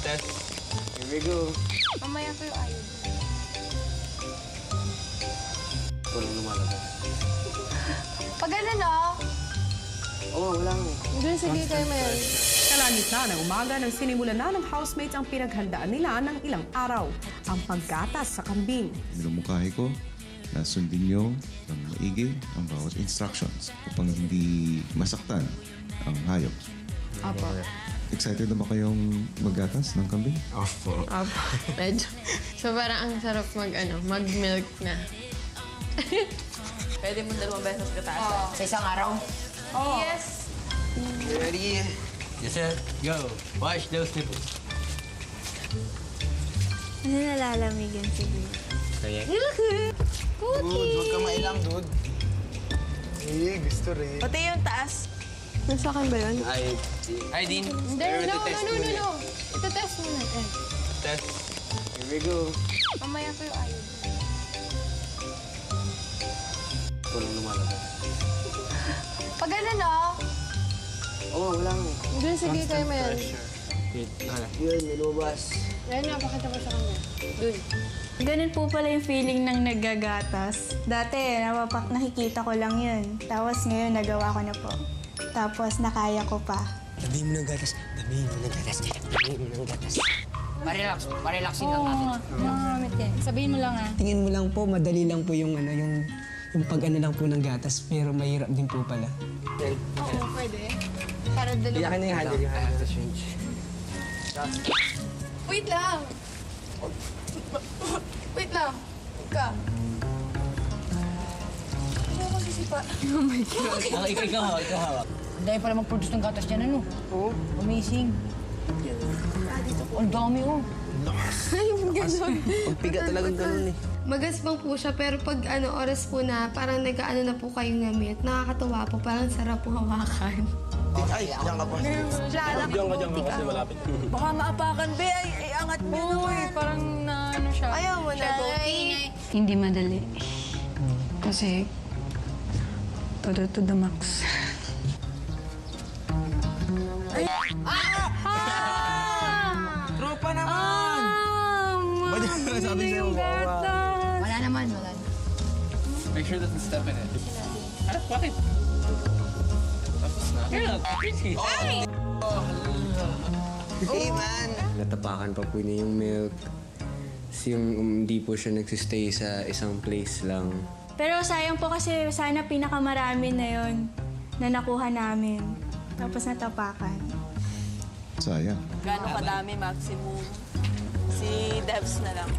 Test. Here we go. Mamaya ko yung ayod. Walang lumalabas. Pag ganun, oh. Oo, wala nga. Hindi, sige kayo, Mel. Kalagitnaan ng umaga nang sinimulan na ng housemates ang pinaghandaan nila ng ilang araw, ang paggatas sa kambing. Minumungkahi ko na sundin nyo ng maigi ang bawat instructions upang hindi masaktan ang hayop. Apo. Excited na ba kayong maggatas ng kambing? Opo. Apo. Medyo. So parang ang sarap mag-milk na. Pwede mo 2 beses kataas. Sa isang araw? Yes. Ready? Yes, sir. Go. Wash those nipples. Ano nalalamigan si Babe? Kaya? Cookie! Dude, huwag ka mailang, dude. Eh, gusto rin. Pati yung taas. Nasa akin ba yun? Ay, Dean. Hindi, no. Ito-test mo natin. Test. Here we go. Mamaya ko yung ayod. Walang lumalabas. Pag ganun, oh. Oo, wala nga. Hindi, sige kayo, Mel. Yun, may lumabas. Ayan, napakita ko sa kanya. Dun. Ganun po pala yung feeling ng naggagatas. Dati, nakikita ko lang yun. Tapos ngayon, nagawa ko na po. Tapos nakaya ko pa. Damihin mo ng gatas. Damihin mo ng gatas. Damihin mo ng gatas. Parelaxin lang natin. Mamamit yan. Sabihin mo lang Tingin mo lang po, madali lang po yung yung pag-ano lang po ng gatas, pero mahirap din po pala. Oo, pwede. Para dalawa. Iyakin na yung handle. Yung handle. Change. Wait lang. Wait lang. Ka. Ano ako sisipa? Oh my God. Ikaw hawak. Ang dami pala mag-produce ng gatas dyan, ano? Oo. Amazing. Ang dami, oh. Ay, ganun. Ang piga talagang ganun eh. Magaspang po siya, pero pag oras po na, parang nag-ano na po kayong gamit, nakakatawa po, parang sarap po hawakan. Ay, diyan ka pa. Diyan ka kasi malapit. Baka maapakan, be. Ay, angat mo naman. Parang na ano siya. Ayaw mo na, Goki. Hindi madali. Kasi, todo to the max. Tropa naman! Ba't yung sabi sa'yo? Wala naman. Make sure doesn't step in it. Ah, bakit? Tapos na. Ay! Hey, man! Natapakan pa po niya yung milk. Kasi hindi po siya nagsistay sa isang place lang. Pero sayang po kasi sana pinakamarami na yon na nakuha namin. Tapos natapakan. Sayang. Gano'ng kadami maximum? Si Devs na lang.